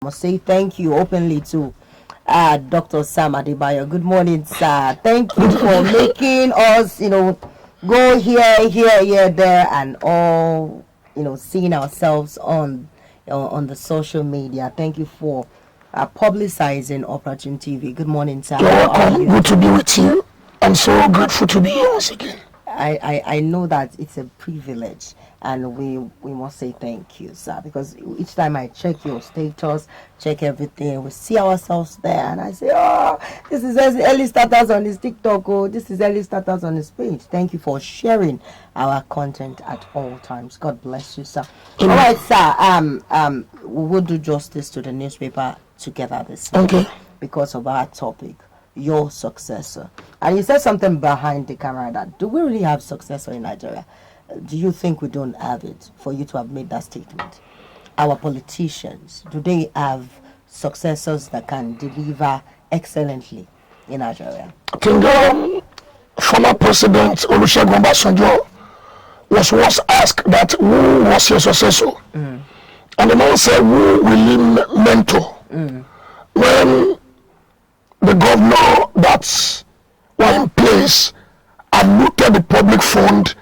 must say thank you openly to Dr. Sam Adebayo. Good morning, sir. Thank you for making us, go here, there, and all, seeing ourselves on the social media. Thank you for publicizing Operatune TV. Good morning, sir. You're welcome. Good to be with you. I'm so grateful to be here once again. I know that it's a privilege, and we must say thank you, sir, because each time I check your status, check everything, we see ourselves there, and I say, oh, this is early starters on his TikTok, oh, this is early starters on his page. Thank you for sharing our content at all times. God bless you, sir. All right, sir. We will do justice to the newspaper together this morning because of our topic, your successor. And you said something behind the camera that, do we really have successor in Nigeria? Do you think we don't have it for you to have made that statement? Our politicians, do they have successors that can deliver excellently in Nigeria? I think former President Olusegun Obasanjo was once asked that who was your successor? And the man said, who will he mentor? When the governor that were in place have looked at the public fund,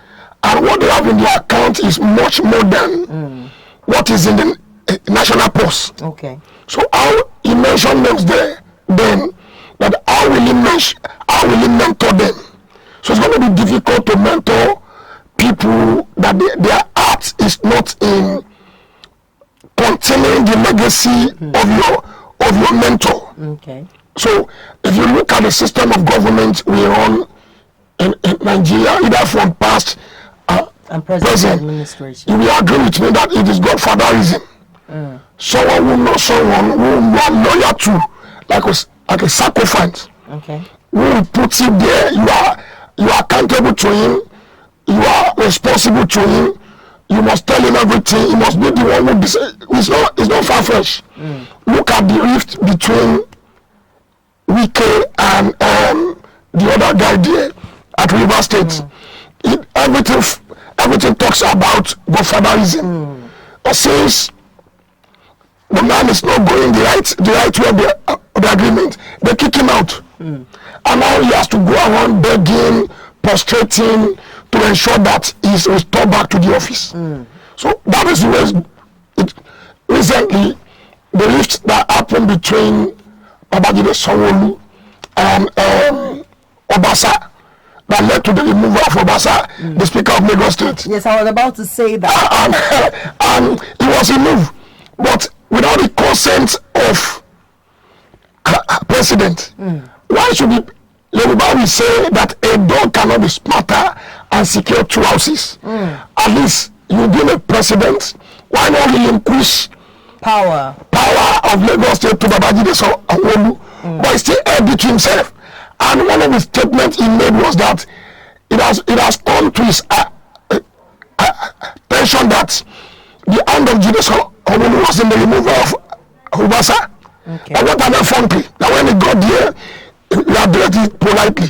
and what they have in their account is much more than what is in the national purse. Okay. So how he mentioned names there, then that how will he mentor them? So it's going to be difficult to mentor people that their heart is not in continuing the legacy of your mentor. Okay. So if you look at the system of government we run in Nigeria, either from past and present administration, you will agree with me that it is godfatherism. Someone who knows someone who you are loyal to, like a sacrifice. Okay. Who will put you there? You are accountable to him. You are responsible to him. You must tell him everything. He must be the one who decides. It's not far-fetched. Look at the rift between Wike and the other guy there at River State. Everything talks about godfatherism. But since the man is not going the right way of the agreement, they kick him out. And now he has to go around begging, prostrating to ensure that he's restored back to the office. So that is where recently the rift that happened between Babajide Sanwo-Olu and Obasa that led to the removal of Obasa, the Speaker of Lagos State. Yes, I was about to say that. And he was removed, but without the consent of President. Why should Yoruba will say that a dog cannot be smarter and secure two houses? At least you being a president, why not relinquish power of Lagos State to Babajide Sanwo-Olu? But he still held it to himself. And one of the statements he made was that it has come to his attention that the hand of Jide Sanwo-Olu was in the removal of Obasa. Okay. And what an effrontery that when he got there, he addressed it politely.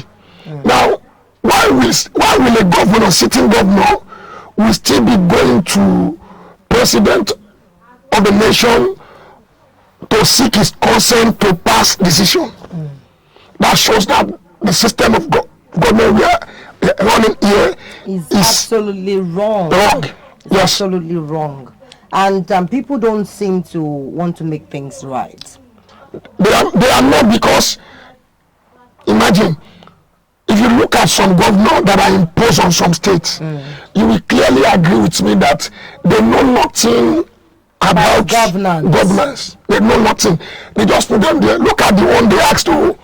Now, why will a governor, sitting governor, will still be going to president of the nation to seek his consent to pass decision? That shows that the system of government we are running here is absolutely wrong. Yes. Absolutely wrong. And people don't seem to want to make things right. They are not, because imagine if you look at some governors that are imposed on some states, you will clearly agree with me that they know nothing about governance. They know nothing. They just put them there. Look at the one they asked to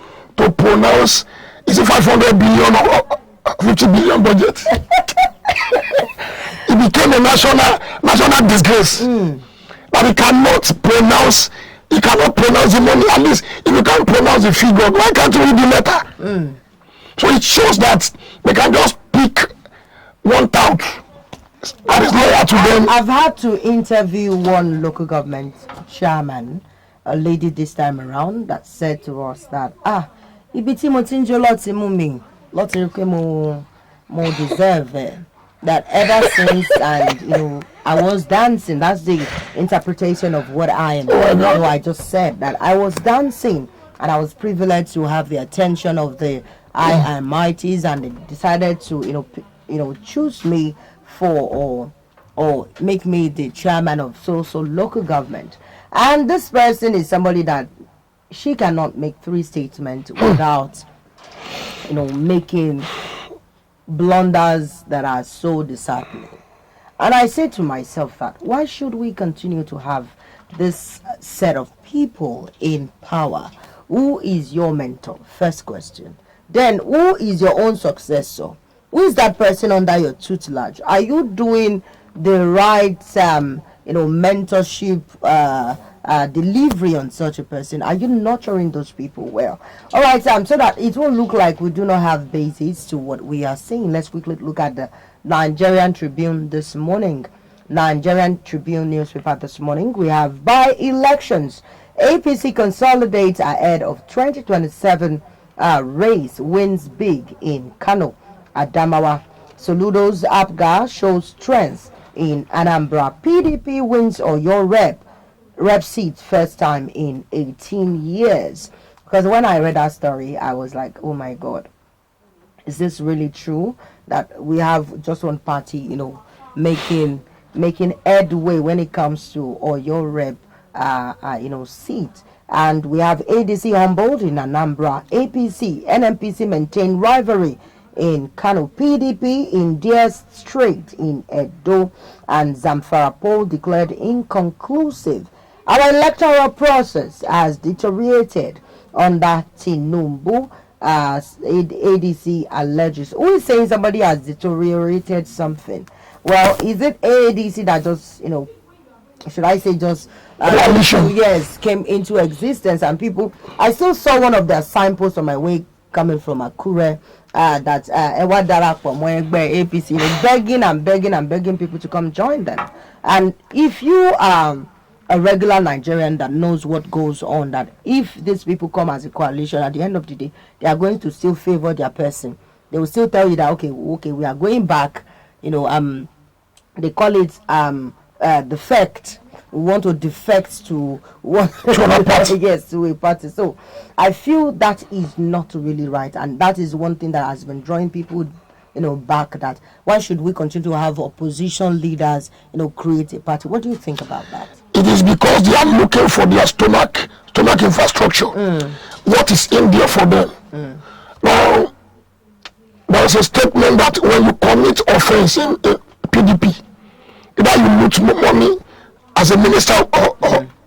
pronounce. Is it 500 billion or 50 billion budget? It became a national disgrace. But he cannot pronounce the money. At least if you can't pronounce the figure, why can't you read the letter? So it shows that they can just pick one tout that is loyal to them. I've had to interview one local government chairman, a lady this time around, that said to us that ibiti mo tinjo loti mu mi loti mo deserve it. That ever since, and I was dancing. That's the interpretation of what I am. I just said that I was dancing, and I was privileged to have the attention of the I Almighties, and they decided to, choose me for or make me the chairman of so local government. And this person is somebody that she cannot make three statements without, making blunders that are so disheartening. And I say to myself that why should we continue to have this set of people in power? Who is your mentor? First question. Then who is your own successor? Who is that person under your tutelage? Are you doing the right mentorship delivery on such a person? Are you nurturing those people well? All right, so that it won't look like we do not have basis to what we are saying, let's quickly look at the Nigerian Tribune this morning. Nigerian Tribune newspaper this morning. We have by-elections. APC consolidates ahead of 2027 race, wins big in Kano. Adamawa. Soludo's Apga shows strength in Anambra. PDP wins Oyo rep seat first time in 18 years. Because when I read that story, I was like, oh my God, is this really true that we have just one party, making headway when it comes to Oyo rep, seat? And we have ADC humbled in Anambra. APC, NMPC maintain rivalry in Kano. PDP in Deer Strait in Edo, and Zamfara poll declared inconclusive. Our electoral process has deteriorated under Tinubu, as ADC alleges. Who is saying somebody has deteriorated something? Well, is it ADC that just, should I say just yes, came into existence, and people, I still saw one of their signposts on my way coming from Akure, that Ewadara from APC, begging people to come join them. And if you are a regular Nigerian that knows what goes on, that if these people come as a coalition, at the end of the day, they are going to still favor their person. They will still tell you that okay, we are going back. They call it defect. We want to defect to one party. Yes, to a party. So I feel that is not really right, and that is one thing that has been drawing people back, that why should we continue to have opposition leaders create a party? What do you think about that? It is because they are looking for their stomach infrastructure. What is in there for them? Now there is a statement that when you commit offense in PDP, either you lose money as a minister or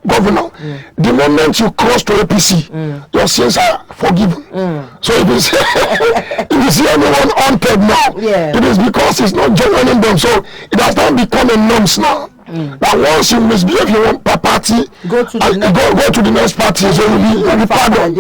governor, the moment you cross to APC, your sins are forgiven. So if you see anyone haunted now, it is because it's not joining them. So it has not become a norm now. That once you misbehave, you want party, go to the next party, so you'll be pardoned.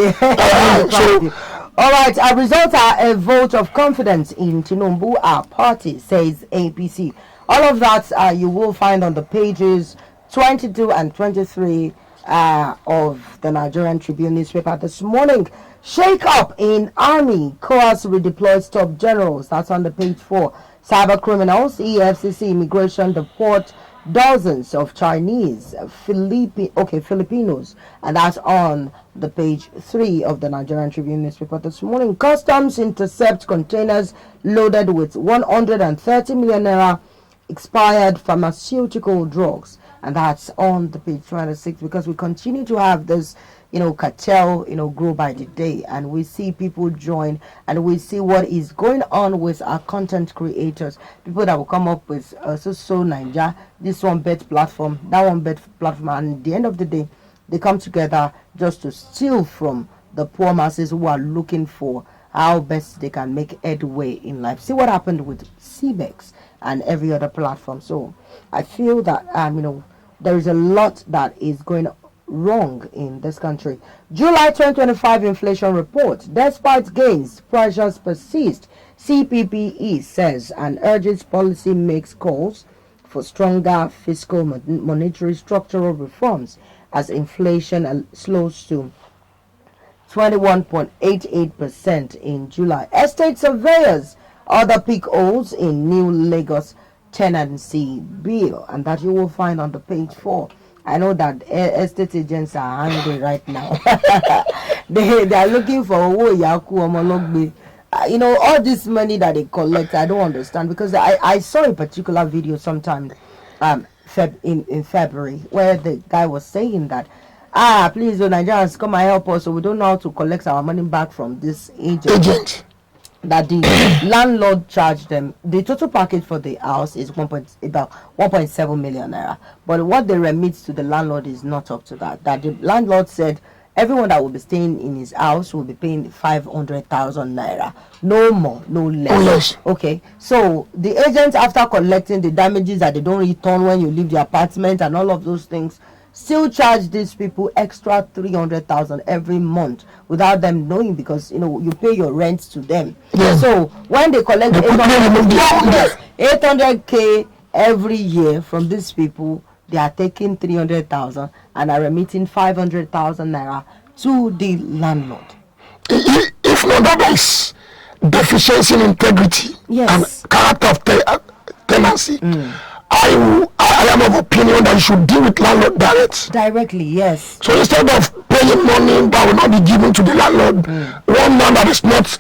All right, our results are a vote of confidence in Tinubu, our party, says APC. All of that you will find on the pages 22 and 23 of the Nigerian Tribune newspaper this morning. Shake up in army, COAS redeploys top generals. That's on the page 4. Cyber criminals, EFCC immigration deport dozens of Chinese, Filipinos, and that's on the page 3 of the Nigerian Tribune newspaper this morning. Customs intercept containers loaded with 130 million naira expired pharmaceutical drugs, and that's on the page 26, because we continue to have this cartel grow by the day, and we see people join, and we see what is going on with our content creators, people that will come up with so Ninja, this one bet platform, that one bet platform, and at the end of the day they come together just to steal from the poor masses who are looking for how best they can make headway in life. See what happened with CBEX and every other platform. So I feel that there is a lot that is going wrong in this country. July 2025 inflation report. Despite gains, pressures persist. CPPE says and urges policy makes calls for stronger fiscal monetary structural reforms as inflation slows to 21.88% in July. Estate surveyors, other peak holes in New Lagos tenancy bill, and that you will find on the page 4. I know that estate agents are angry right now. they are looking for all this money that they collect. I don't understand, because I saw a particular video sometime in February where the guy was saying that please, the Nigerians, come and help us, so we don't know how to collect our money back from this agent. That the landlord charged them. The total package for the house is about 1.7 million naira, but what they remit to the landlord is not up to that. That the landlord said everyone that will be staying in his house will be paying 500,000 naira, no more, no less. Okay, so the agent, after collecting the damages that they don't return when you leave the apartment and all of those things, still charge these people extra 300,000 every month without them knowing, because you pay your rent to them. Yeah. So when they collect 800k every year from these people, they are taking 300,000 and are remitting 500,000 naira to the landlord. If not, that is deficiency in integrity and character of tenancy. I am of opinion that you should deal with landlord directly. Yes. So instead of paying money that will not be given to the landlord, one man that is not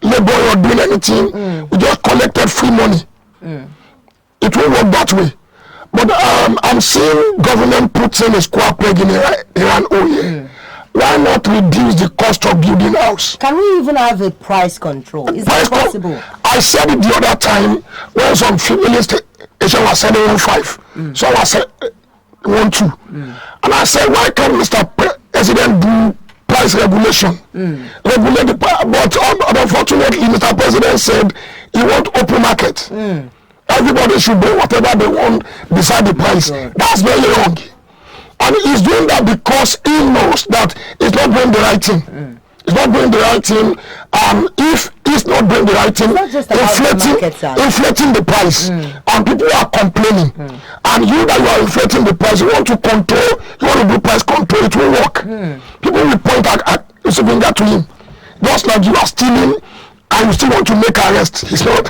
laboring or doing anything, we just collected free money. It won't work that way. But I'm seeing government putting a square peg in Iran. Why not reduce the cost of building house? Can we even have a price control? Is that possible? I said it the other time when some female station was selling 1.5, so I said 1.2, and I said, why can't Mr. President do price regulation? Regulate the price, but unfortunately, Mr. President said he won't open market. Everybody should do whatever they want beside the price. That's very wrong. And he's doing that because he knows that he's not doing the right thing. He's not doing the right thing. If he's not doing the right thing, inflating the price, and people are complaining. And you that you are inflating the price, you want to control, you want to do price control, it will work. People will point at Yusufinga to him, just like you are stealing and you still want to make arrest. It's not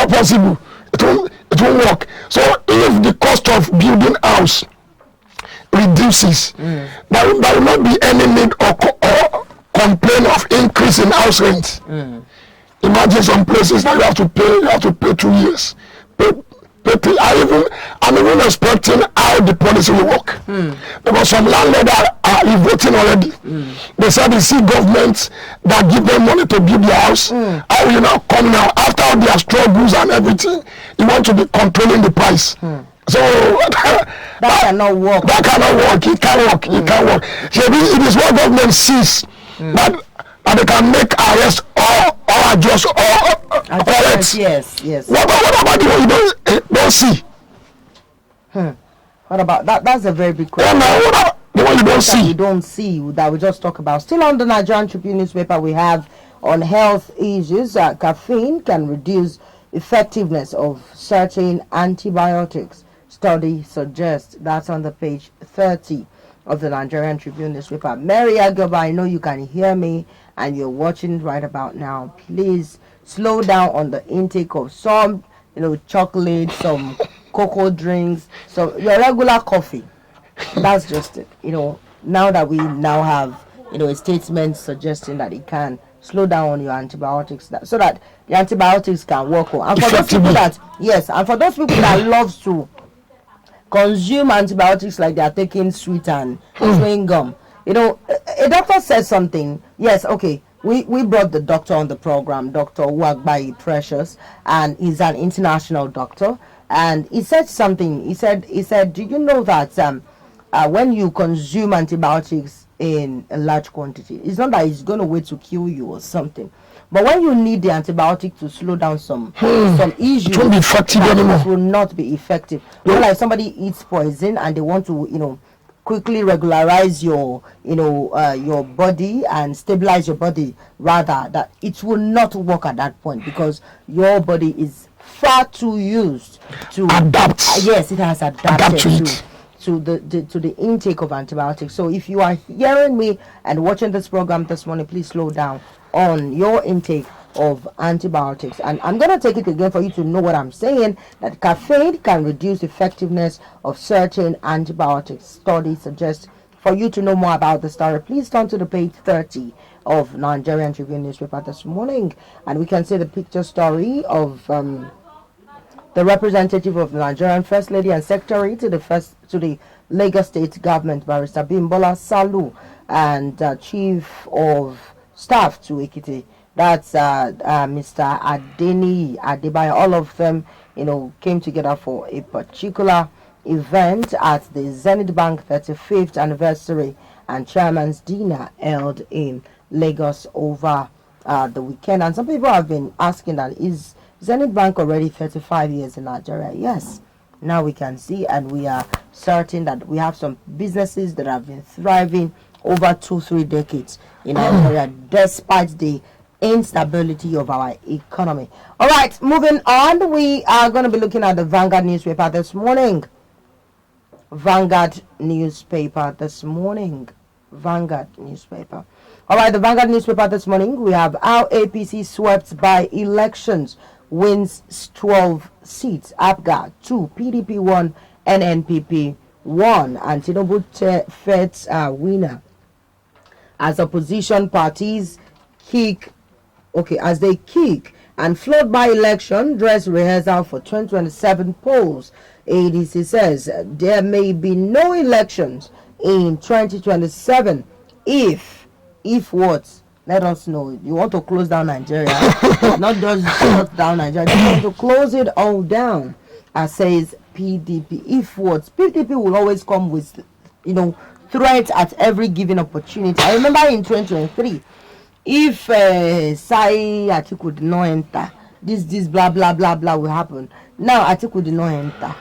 possible. It won't work. So if the cost of building house reduces, there will not be any need or complain of increase in house rent. Imagine some places that you have to pay 2 years. I'm even expecting how the policy will work. Because some landlords are voting already. They said they see governments that give them money to build their house. How will you now come now after all their struggles and everything? You want to be controlling the price. So that cannot work. That cannot work. It can't work. It can't work. It is what government sees that they can make arrest or adjust or correct. Yes. What about the one you don't see? What about that? That's a very big question. What about the one you don't see? You don't see that we just talk about. Still on the Nigerian Tribune newspaper, we have on health issues. Caffeine can reduce effectiveness of certain antibiotics. Study suggests. That's on the page 30 of the Nigerian Tribune newspaper. Mary Agoba, I know you can hear me and you're watching right about now. Please slow down on the intake of some, chocolate, some cocoa drinks, so your regular coffee. That's just it. Now that we now have, a statement suggesting that it can slow down on your antibiotics, so that the antibiotics can work well. And for those people that loves to consume antibiotics like they are taking sweet and chewing gum. A doctor said something. Yes, okay. We brought the doctor on the program, Dr. Uwagbayi Precious, and he's an international doctor. And he said something. He said, do you know that when you consume antibiotics in a large quantity, it's not that it's going to wait to kill you or something. But when you need the antibiotic to slow down some issues, it won't be effective anymore. It will not be effective. Like somebody eats poison and they want to, quickly regularize your body and stabilize your body, rather, that it will not work at that point because your body is far too used to adapt. Yes, it has adapted to the intake of antibiotics. So if you are hearing me and watching this program this morning, please slow down on your intake of antibiotics. And I'm going to take it again for you to know what I'm saying, that caffeine can reduce effectiveness of certain antibiotics. Studies suggest. For you to know more about the story, please turn to the page 30 of Nigerian Tribune newspaper this morning, and we can see the picture story of the representative of the Nigerian First Lady and Secretary to the Lagos State Government, Barrister Bimbola Salu, and Chief of Staff to Ekiti. That's Mr. Adeni Adebayo. All of them, came together for a particular event at the Zenith Bank 35th anniversary and chairman's dinner held in Lagos over the weekend. And some people have been asking that, is Zenith Bank already 35 years in Nigeria? Yes. Now we can see, and we are certain that we have some businesses that have been thriving over 2-3 decades in Nigeria, despite the instability of our economy. All right, moving on, we are going to be looking at the Vanguard newspaper this morning. Vanguard newspaper this morning. Vanguard newspaper. All right, the Vanguard newspaper this morning, we have how APC swept by elections, wins 12 seats. APGA 2, PDP 1, NNPP 1, and Tinubu Feds winner. As opposition parties kick and float by election dress rehearsal for 2027 polls. ADC says there may be no elections in 2027 if what? Let us know. You want to close down Nigeria, not just shut down Nigeria, you want to close it all down, as says PDP. If what? PDP will always come with threats at every given opportunity. I remember in 2023, if Sai Atiku did not enter, this blah blah blah blah will happen. Now Atiku did not enter,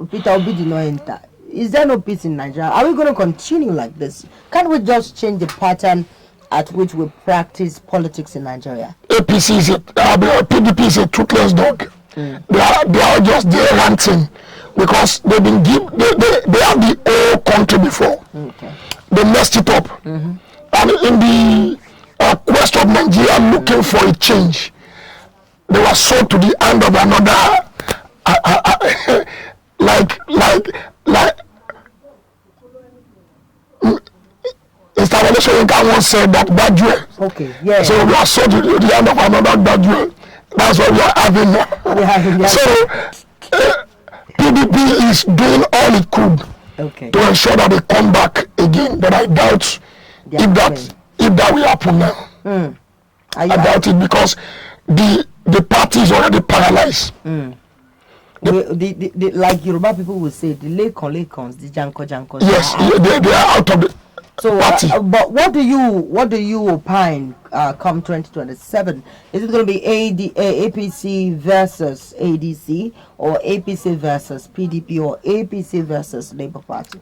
Peter Obi did not enter. Is there no peace in Nigeria? Are we going to continue like this? Can't we just change the pattern at which we practice politics in Nigeria? PDP is a toothless dog. They are just there ranting because they've been they have the whole country before. Okay. They messed it up, and in the quest of Nigeria looking for a change, they were sold to the hand of another. Like Installation once said that Badue. Okay, yeah. So we are sold to the hand of another Badue. That's what we are having now. So PDP is doing all it could to ensure that they come back again. But I doubt if that will happen now. I doubt it because the party is already paralyzed. Like Yoruba people will say, the lekons, the janko. Yes, they are out of the party. But what do you opine come 2027? Is it going to be APC versus ADC, or APC versus PDP, or APC versus Labour Party?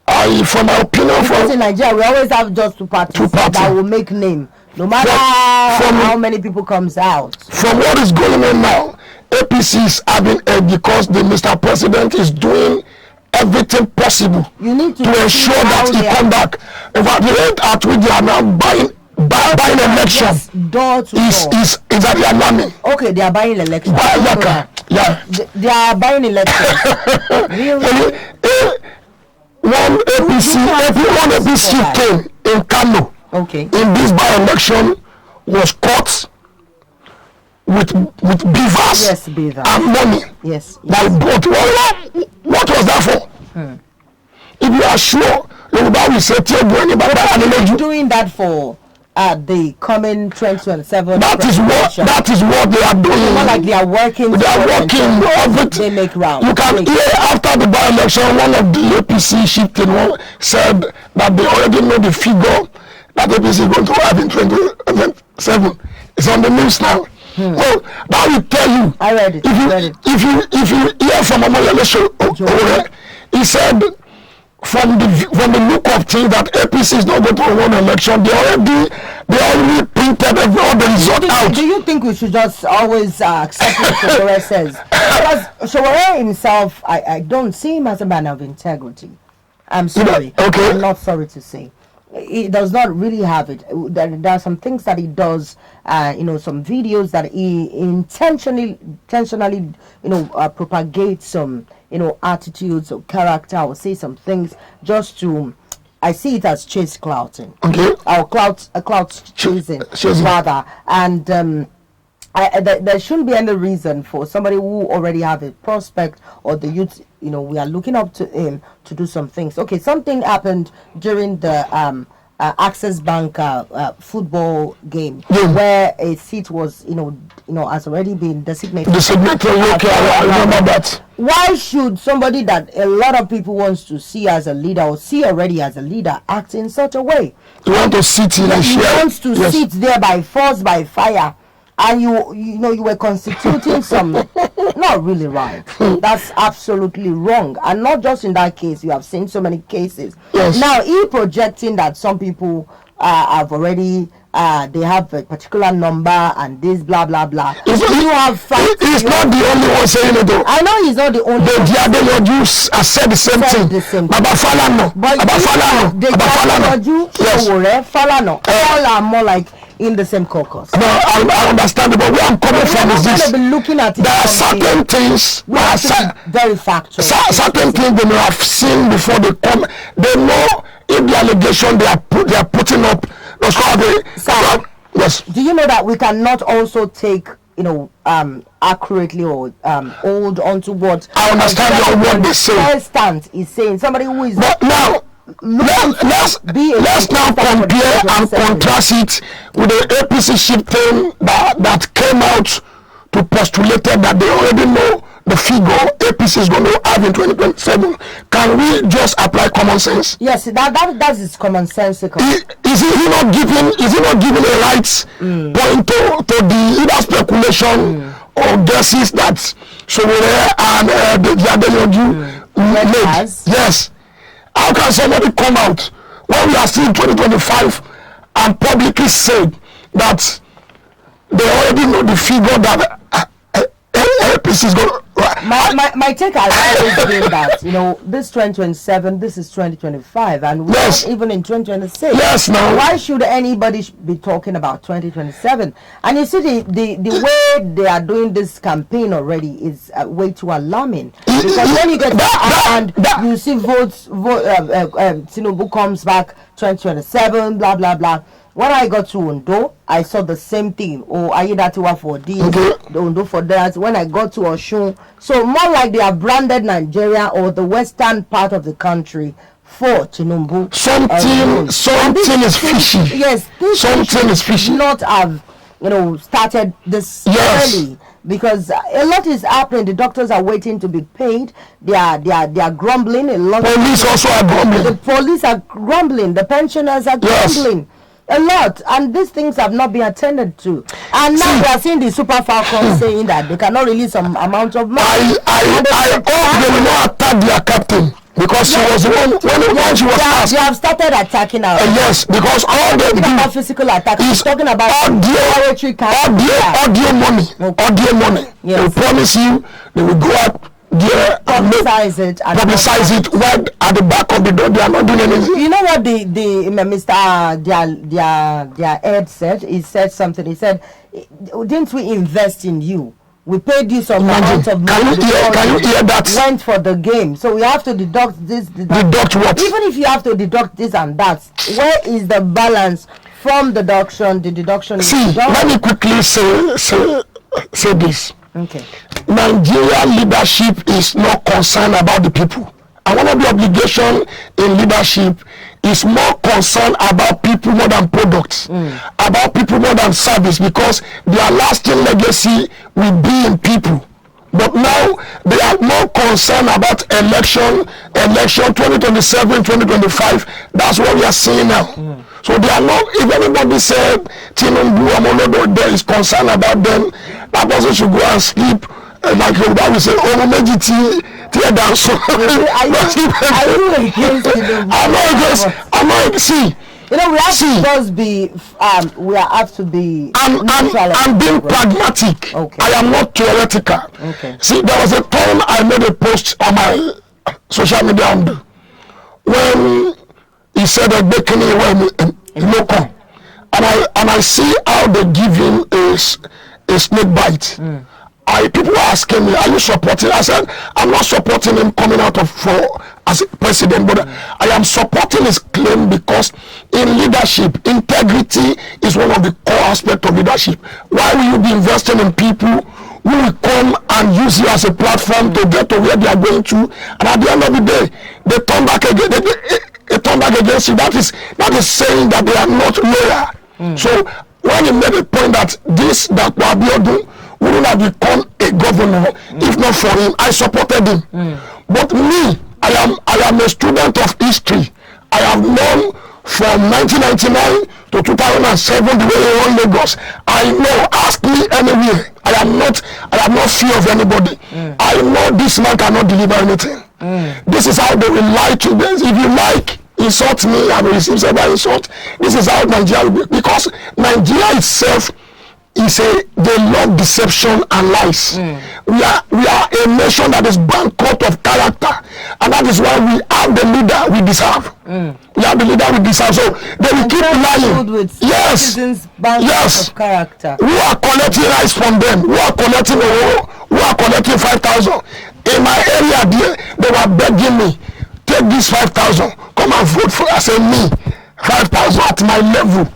From my opinion, because in Nigeria we always have just two parties that will make name, no matter how many people comes out. From what is going on now, APC is having edge because the Mr. President is doing everything possible to ensure that he come back. In fact, the rate at which they are now buying election door to is that they are alarming. Okay, they are buying election. Yeah. They are buying election. Really? One APC came in Kano. Okay. In this by-election was caught with beavers. Yes, beavers. And money. Yes. By boat. What was that for? If you are sure, Yoruba will say, doing that for the coming 2027. That is what they are doing. It's not like they are working. They are working. They make rounds. You can hear after the by-election, one of the APC shifting said that they already know the figure that APC is going to have in 2027. It's on the news now. So that will tell you. I read it. If you hear from Omoyele, he said from the look of things that APC is not going to win election, they already printed all the result out. Do you think we should just always accept what Showore says? Because Showore himself, I don't see him as a man of integrity. I'm sorry. Okay. I'm not sorry to say. He does not really have it. There are some things that he does, some videos that he intentionally, propagates some, attitudes or character, or say some things just to. I see it as chase clouting. Okay. Or clout chasing, rather. And there shouldn't be any reason for somebody who already have a prospect, or the youth, we are looking up to him to do some things. Okay, something happened during the Access Bank football game, where a seat was, has already been designated. Okay, I remember that. Why should somebody that a lot of people wants to see as a leader, or see already as a leader, act in such a way? You want to sit in and share. He wants to sit there by force, by fire. And you were constituting some, not really right. That's absolutely wrong. And not just in that case, you have seen so many cases. Yes. Now, he projecting that some people have already, they have a particular number and this, blah, blah, blah. He's not the only one saying it, though. I know he's not the only one. The Jews have said the same thing. Baba Falano. All are more like in the same caucus. No, I understand it, but where I'm coming from is this. Looking at it, there are certain things, very factual. Certain things they may have seen before they come. They know if the allegation they are putting up. Yes. Do you know that we cannot also take accurately or hold on to what I understand what they say. Stance is saying somebody who is. But now. Let's now compare and contrast it with the APC shifting that came out to postulate that they already know the figure APC is going to have in 2027. Can we just apply common sense? Yes, that is common sensical. Is he not giving a right point to the either speculation or guesses that Sowore and the Adeyanju made? Yes. How can somebody come out when we are still in 2025 and publicly say that they already know the figure that APC is going to... My take has always been that, this 2027, this is 2025, and we're not even in 2026. Yes, no. Why should anybody be talking about 2027? And you see, the way they are doing this campaign already is way too alarming. Because when you get and you see Tinubu comes back 2027, blah, blah, blah. When I got to Ondo, I saw the same thing. Oh, Ayedatiwa for this, the Ondo for that. When I got to Oshun, so more like they have branded Nigeria or the western part of the country for Tinubu. Something is fishy. Yes, something is fishy. Not have started this early. Because a lot is happening. The doctors are waiting to be paid. They are grumbling. A lot. Police also are grumbling. The police are grumbling. The pensioners are grumbling. A lot, and these things have not been attended to. And now we are seeing the Super Falcons saying that they cannot release some amount of money. I hope they will not attack their captain, because she was the one when she was asked. They have started attacking her. Yes, because all they do about physical attack. Is talking about audio money. Okay. Audio money. Yes. They will promise you they will go out there and publicize it right at the back of the door. They are not doing anything. You know what the Mr. their head said? He said something. He said, "Didn't we invest in you? We paid you some amount of money. Can you hear that? Went for the game, so we have to deduct this. Deduct what? Even if you have to deduct this and that, where is the balance from deduction? The deduction. See, let me quickly say this. Okay. Nigerian leadership is not concerned about the people. And one of the obligations in leadership is more concerned about people more than products, about people more than service, because their lasting legacy will be in people. But now they are more concerned about election 2027, 2025. That's what we are seeing now. So they are not, if anybody said Tinubu Amolodo there is concerned about them, that person should go and sleep like that we say, oh, Meji tear down. So I'm not see. We have to just be we have to be I'm being pragmatic. Okay. I am not theoretical. Okay. See, there was a time I made a post on my social media when he said that baking in local. And I see how they give him a snake bite. People were asking me, are you supporting? I said, I'm not supporting him coming out for as president, but I am supporting his claim because in leadership, integrity is one of the core aspects of leadership. Why will you be investing in people who will come and use you as a platform to get to where they are going to, and at the end of the day, they turn back again, they turn back against you? That is saying that they are not loyal. So when he made a point that Wabiodun wouldn't have become a governor if not for him, I supported him. But me, I am a student of history. I have known from 1999 to 2007 the way he run Lagos. I know, ask me anywhere. I am not fear of anybody. I know this man cannot deliver anything. This is how they will lie to me. If you like, insult me, I will receive several insult. This is how Nigeria will be, because Nigeria itself is they love deception and lies. We are a nation that is bankrupt of character, and that is why we have the leader we deserve. We have the leader we deserve. So they will keep lying. Yes, yes. Of character. Who are collecting rice from them? Who are collecting who are collecting 5,000? In my area, they were begging me, take this 5,000, come and vote for us. I said, me, 5,000 at my level.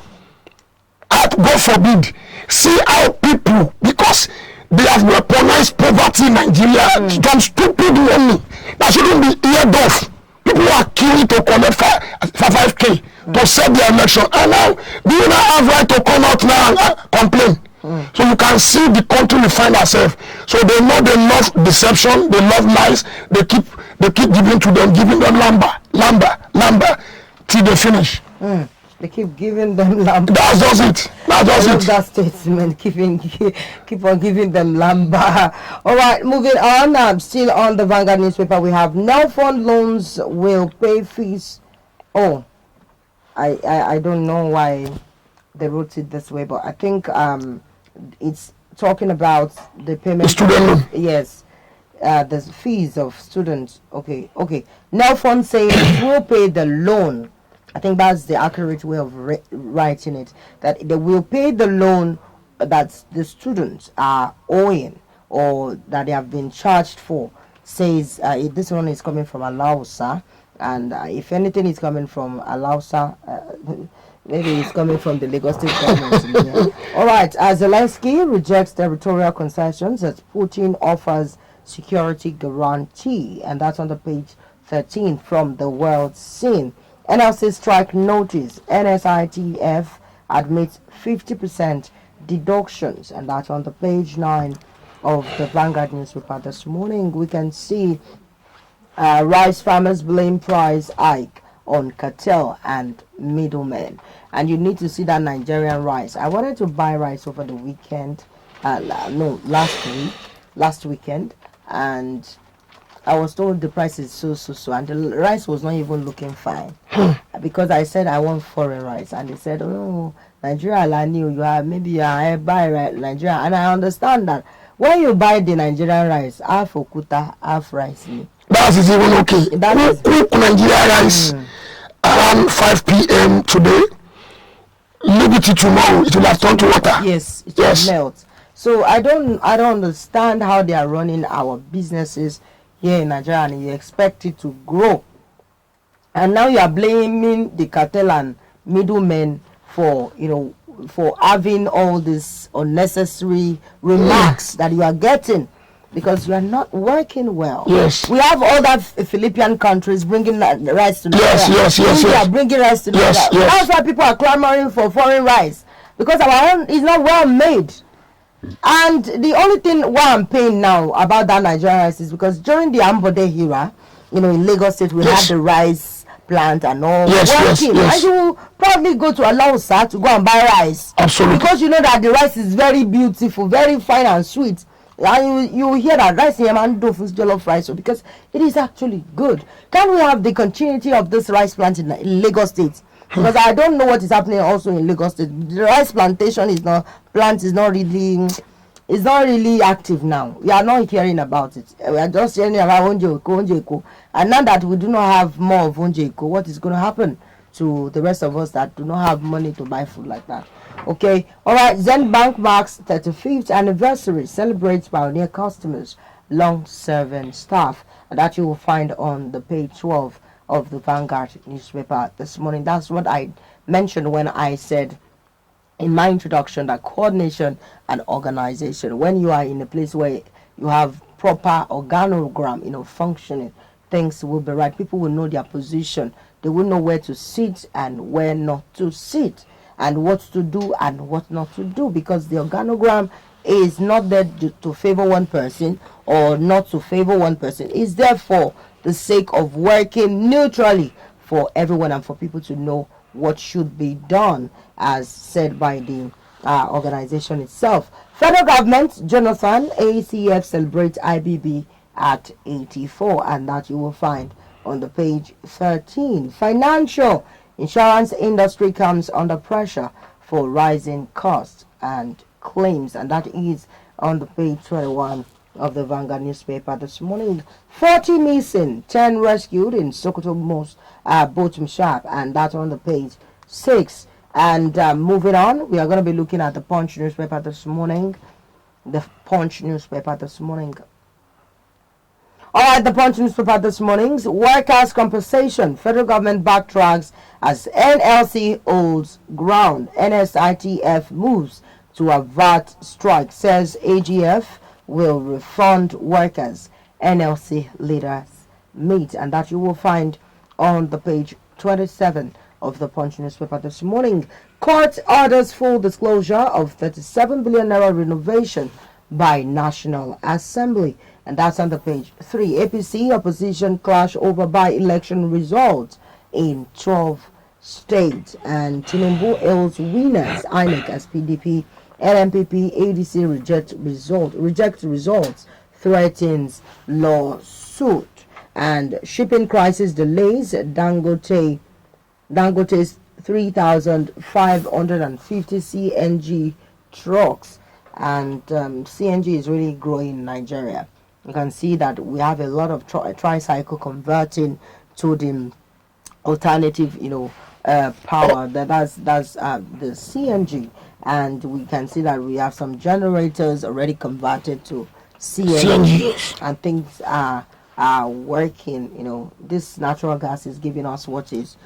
God forbid. See how people, because they have weaponized poverty in Nigeria, some stupid money that shouldn't be heard of. People are killing to collect 5K to set their election, and now do you not have right to come out now and complain? So you can see the country we find ourselves. So they know they love deception, they love lies. They keep giving them lumber till they finish. They keep giving them lumber. That's just it. That's just it. That statement, keep on giving them lumber. All right, moving on. Still on the Vanguard newspaper, we have now fund loans will pay fees. Oh, I don't know why they wrote it this way, but I think it's talking about the payment. The student loan. Yes. The fees of students. Okay. Now fund saying it will pay the loan. I think that's the accurate way of writing it, that they will pay the loan that the students are owing or that they have been charged for. Says this one is coming from Alausa, and if anything is coming from Alausa, maybe it's coming from the Lagos State government. All right, Zelensky rejects territorial concessions as Putin offers security guarantee, and that's on the page 13 from the world scene. NLC strike notice. NSITF admits 50% deductions, and that's on the page 9 of the Vanguard newspaper this morning. We can see rice farmers blame price hike on cartel and middlemen, and you need to see that Nigerian rice. I wanted to buy rice over the weekend, last weekend, and I was told the price is so, and the rice was not even looking fine because I said I want foreign rice, and they said, oh, Nigeria, I knew you are buy right Nigeria, and I understand that when you buy the Nigerian rice, half okuta, half rice. That is even okay. Cook Nigerian rice around 5 p.m. today. Leave it till tomorrow. It will have turned to water. Yes, it will melt. So I don't understand how they are running our businesses here in Nigeria, and you expect it to grow, and now you are blaming the cartel and middlemen for having all these unnecessary remarks that you are getting because you are not working well. Yes, we have other Philippine countries bringing rice to Nigeria. Yes. India bringing rice to Nigeria. Yes. That's why people are clamoring for foreign rice, because our own is not well made. And the only thing why I'm paying now about that Nigerian rice is because during the Ambode era, in Lagos State, we had the rice plant and all working. And you will probably go to Alausa to go and buy rice. Absolutely. Because you know that the rice is very beautiful, very fine and sweet. And you hear that rice in Yamando is jollof rice, because it is actually good. Can we have the continuity of this rice plant in Lagos State? Because I don't know what is happening also in Lagos State. The rice plantation is not really active now. We are not hearing about it. We are just hearing about Onjeko. And now that we do not have more of Onjeko, what is going to happen to the rest of us that do not have money to buy food like that. Okay, all right. Zen Bank marks 35th anniversary, celebrates pioneer customers, long-serving staff, and that you will find on the page 12 of the Vanguard newspaper this morning. That's what I mentioned when I said in my introduction that coordination and organization, when you are in a place where you have proper organogram, functioning, things will be right. People will know their position. They will know where to sit and where not to sit, and what to do and what not to do, because the organogram is not there to favor one person or not to favor one person. It's there for the sake of working neutrally for everyone and for people to know what should be done, as said by the organization itself. Federal government, Jonathan, ACF celebrates IBB at 84, and that you will find on the page 13. Financial insurance industry comes under pressure for rising costs and claims, and that is on the page 21 of the Vanguard newspaper this morning. 40 missing, 10 rescued in Sokoto Boatum Sharp, and that's on the page 6. And moving on, we are going to be looking at the Punch newspaper this morning. The Punch newspaper this morning. All right, the Punch newspaper this morning's workers' compensation. Federal government backtracks as NLC holds ground. NSITF moves to avert strike, says AGF will refund workers. NLC leaders meet, and that you will find on the page 27 of the Punch newspaper this morning. Court orders full disclosure of 37 billion naira renovation by National Assembly, and that's on the page 3. APC opposition clash over by-election results in 12 states, and Tinubu hails winners. INEC as PDP, LMPP, ADC reject results, threatens lawsuit, and shipping crisis delays. Dangote's 3,550 CNG trucks, and CNG is really growing in Nigeria. You can see that we have a lot of tricycle converting to the alternative, power. That's the CNG, and we can see that we have some generators already converted to CNG, and things are working. This natural gas is giving us what is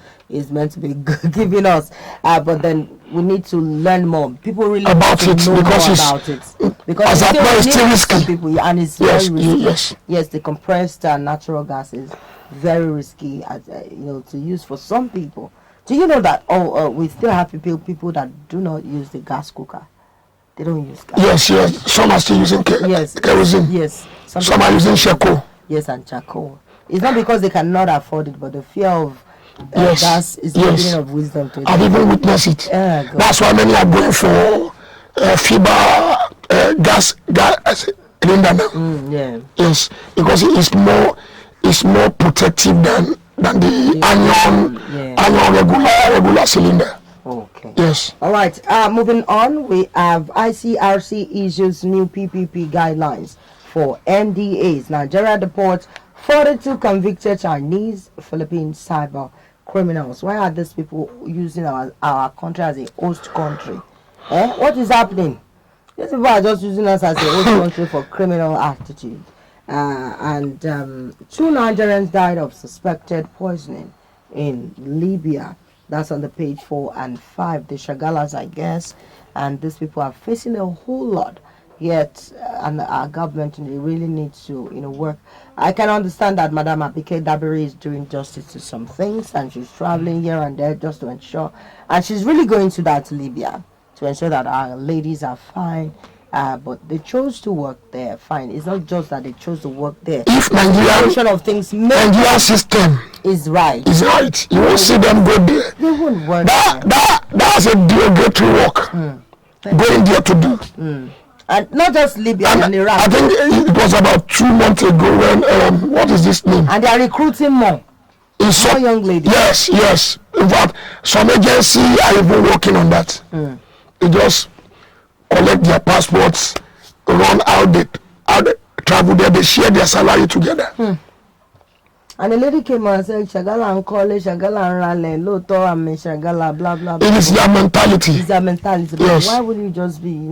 meant to be giving us, but then we need to learn more. People really about need to it, know because more it's, about it, because it's still risky. People, and it's Yes, very risky. yes. Yes, the compressed natural gas is very risky, to use for some people. Do you know that we still have people that do not use the gas cooker? They don't use gas. Yes. Some are still using kerosene. Yes. Some are using charcoal. Yes, and charcoal. It's not because they cannot afford it, but the fear of gas is the beginning of wisdom to it. I've even witnessed it. That's why many are going for fiber gas cylinder now. Yes, because it's more protective than the annual regular cylinder. Okay. Yes. All right. Moving on, we have ICRC issues new PPP guidelines for NDAs. Nigeria deports 42 convicted Chinese, Philippine cyber criminals. Why are these people using our country as a host country? What is happening? These people are just using us as a host country for criminal attitude. And 2 Nigerians died of suspected poisoning in Libya. That's on the page 4 and 5. The Shagalas, I guess, and these people are facing a whole lot. Yet, and our government really needs to, work. I can understand that Madam Abike Dabiri is doing justice to some things, and she's traveling here and there just to ensure, and she's really going to that Libya to ensure that our ladies are fine. But they chose to work there. Fine. It's not just that they chose to work there. If Nigeria system is right, you won't see them go there. They won't work. That's a derogatory work. Going there to do. And not just Libya and Iraq. I think it was about 2 months ago when what is this name? And they are recruiting more young ladies. Yes. In fact, some agencies are even working on that. They just collect their passports, run out, they travel there, they share their salary together. And the lady came and said, Shagala and college, Shagala and Raleigh, Loto and Shagala, blah, blah, blah. It is their mentality. It's their mentality. Yes. Why would you just be,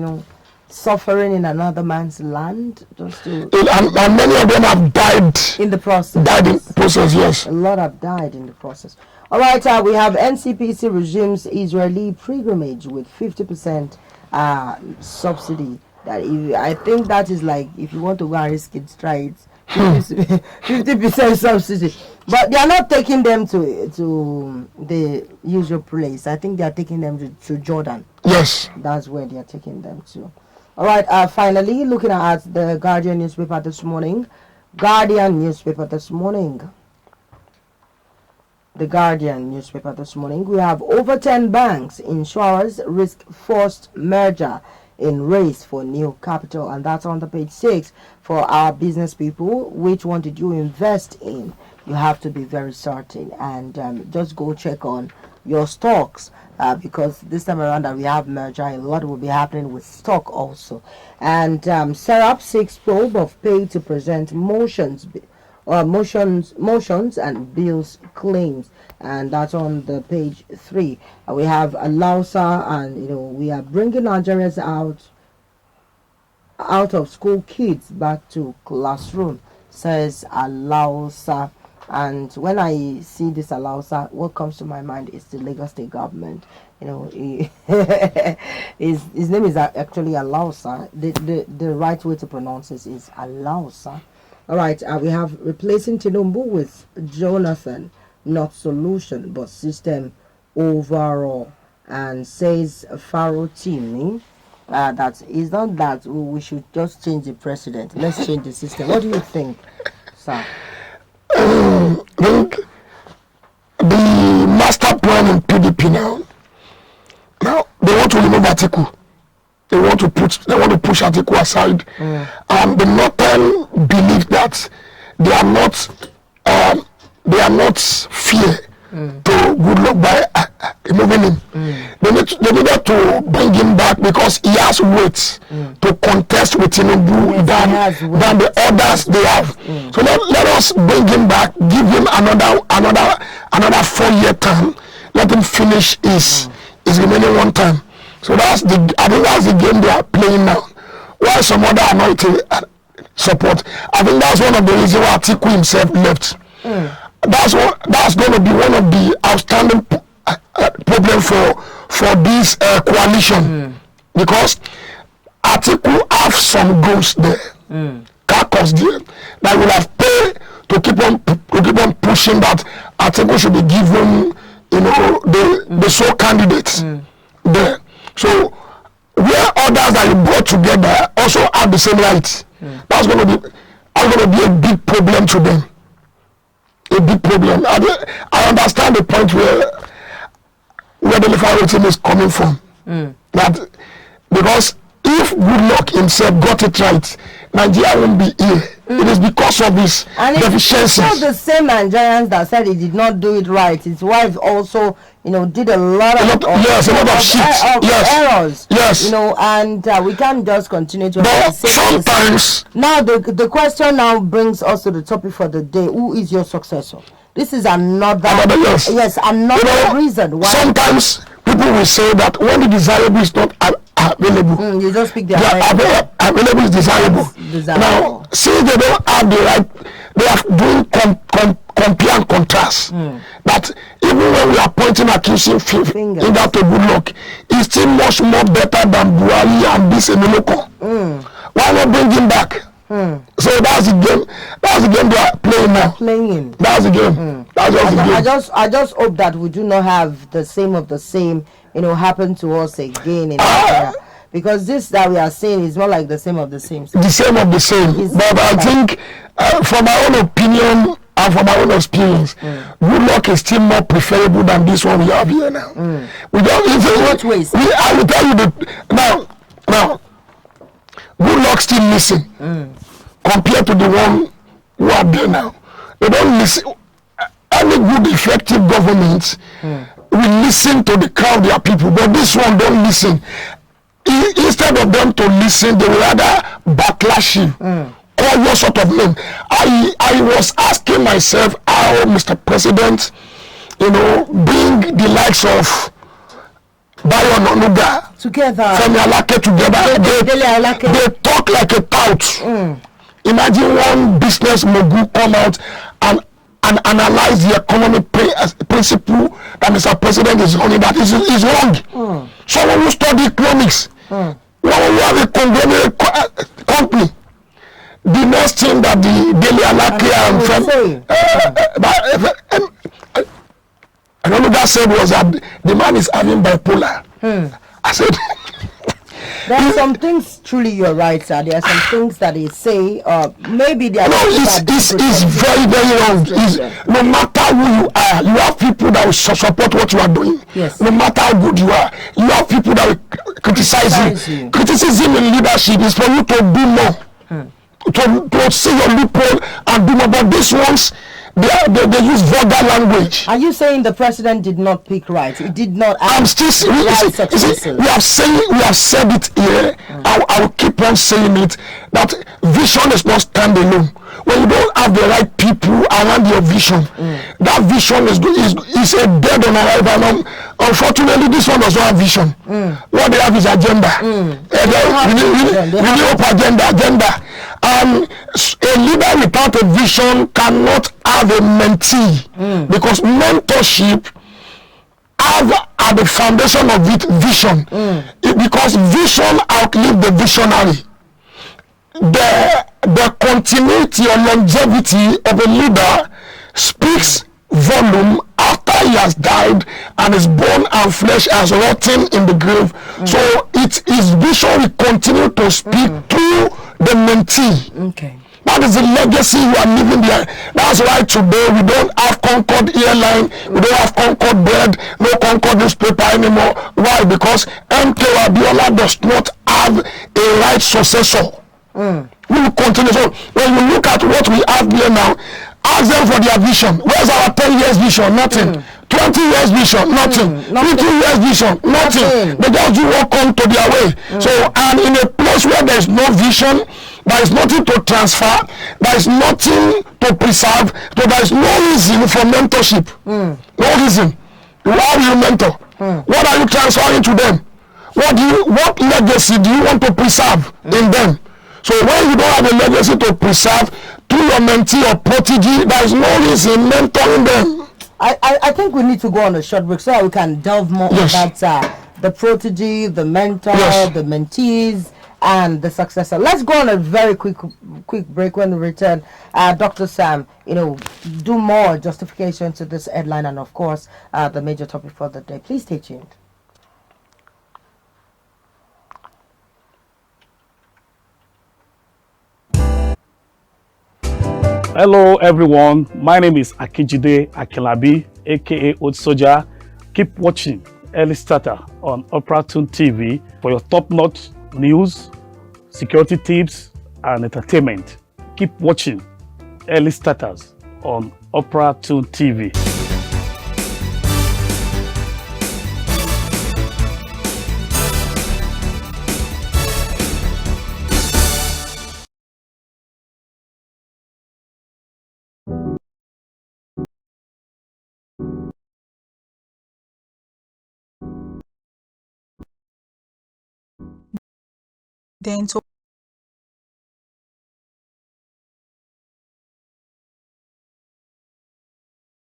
suffering in another man's land? Just to... And many of them have died. In the process. Died in the process, yes. A lot have died in the process. All right, we have NCPC resumes Israeli pilgrimage with 50% subsidy. I think that is like, if you want to go and risk it, try it. 50% subsidy, but they are not taking them to the usual place. I think they are taking them to Jordan. Yes, that's where they are taking them to. All right. Finally, looking at the Guardian newspaper this morning. The Guardian newspaper this morning. We have over 10 banks, insurers risk forced merger in race for new capital, and that's on the page 6 for our business people. Which one did you invest in? You have to be very certain and just go check on your stocks because this time around that we have merger, a lot will be happening with stock also. And Serap 6 probe of pay to present motions and bills claims, and that's on the page 3. We have Alausa, and we are bringing Nigerians out of school kids back to classroom, says Alausa. And when I see this Alausa, what comes to my mind is the Lagos State government. His name is actually Alausa. The right way to pronounce this is Alausa. All right, we have replacing Tinubu with Jonathan, not solution but system overall, and says Pharaoh team. That is not that we should just change the president. Let's change the system. What do you think, sir? I think the master plan in PDP now they want to remove Atiku. They want to push Atiku aside. The Northern believe that they are not fear to good luck by removing him. They needed to bring him back because he has weight to contest with Tinubu than the others they have. So let us bring him back, give him another 4-year term, let him finish his remaining one term. So I think that's the game they are playing now. While some other anointed support, I think that's one of the reasons why Atiku himself left. That's going to be one of the outstanding problem for this coalition, because Atiku have some goals there, carcass there, that will have paid to keep on pushing that Atiku should be given, the sole candidates there. So where others that you brought together also have the same rights, that's going to be a big problem to them. A big problem. I understand the point where the Lefa is coming from. That because if Goodluck himself got it right, Nigeria won't be here. It is because of his deficiencies. It's not the same Nigerians that said he did not do it right. His wife also, did a lot of errors. Yes. And we can't just continue to. But sometimes. Now the question now brings us to the topic for the day. Who is your successor? This is another reason why. Sometimes people will say that when the desirable is not available, you just pick the available is desirable. Now, since they don't have the right, they are doing compare and contrast. That even when we are pointing accusing finger to Goodluck, it's still much more better than Buhari and this Emiloko. Why not bring him back? So that's the game. That's the game they are playing now. That's the game. That's just the game. I just hope that we do not have the same of the same, happen to us again in Nigeria. Because this that we are saying is more like the same of the same. The same of the same. But I think, from my own opinion and from my own experience, Goodluck is still more preferable than this one we have here now. We don't even. What ways? I will tell you now. Goodluck still listen compared to the one who are there now. They don't listen. Any good, effective government will listen to the crowd, their people, but this one don't listen. Instead of them to listen, they will rather backlash you Oyo sort of name. I was asking myself how Mr. President, bring the likes of Bayon Onuga together from Alake together. They talk like a tout. Imagine one business mogul come out and analyze the economic principle that Mr. President is running. That is wrong. Someone who study economics, when you have a conglomerate company, the next thing that the Daily Alake and from that said was that the man is having bipolar. I said. There are some things, truly you're right, sir. There are some things that they say, maybe they are... No, it's very, very wrong. No matter who you are, you have people that will support what you are doing. Yes. No matter how good you are, you have people that will criticize you. Criticism in leadership is for you to do more. To see your loophole and do more. But these ones, they use vulgar language. Are you saying the president did not pick right? He did not. I'm still. We have said it here. I will keep on saying it. That vision is not stand alone. When you don't have the right people around your vision, that vision is a dead on arrival. Unfortunately, this one does not have vision. What they have is agenda. Agenda. A leader without a vision cannot have a mentee, because mentorship have at the foundation of it vision. Because vision outlive the visionary. The continuity or longevity of a leader speaks volume after he has died and his bone and flesh has rotten in the grave. So his vision will continue to speak through the mentee. Okay. That is the legacy you are leaving there. That's why today we don't have Concord airline, we don't have Concord bread, no Concord newspaper anymore. Why? Because MK Abiola does not have a right successor. We will continue. So when you look at what we have here now, ask them for their vision. Where's our 10 years vision? Nothing. 20 years vision? Nothing. 50 years vision? Nothing. They just do what come to their way. So, and in a place where there is no vision, there is nothing to transfer, there is nothing to preserve, so there is no reason for mentorship. No reason. Why will you mentor? What are you transferring to them? What legacy do you want to preserve in them? So when you don't have a legacy to preserve through your mentee or protege, there is no reason mentoring them. I think we need to go on a short break so that we can delve more on that, the protege, the mentor, the mentees, and the successor. Let's go on a very quick break. When we return, Dr. Sam, do more justification to this headline and of course the major topic for the day. Please stay tuned. Hello everyone, my name is Akijide Akilabi, aka Old Soldier. Keep watching Early Starter on Operatune TV for your top-notch news, security tips, and entertainment. Keep watching Early Starters on Operatune TV. Then to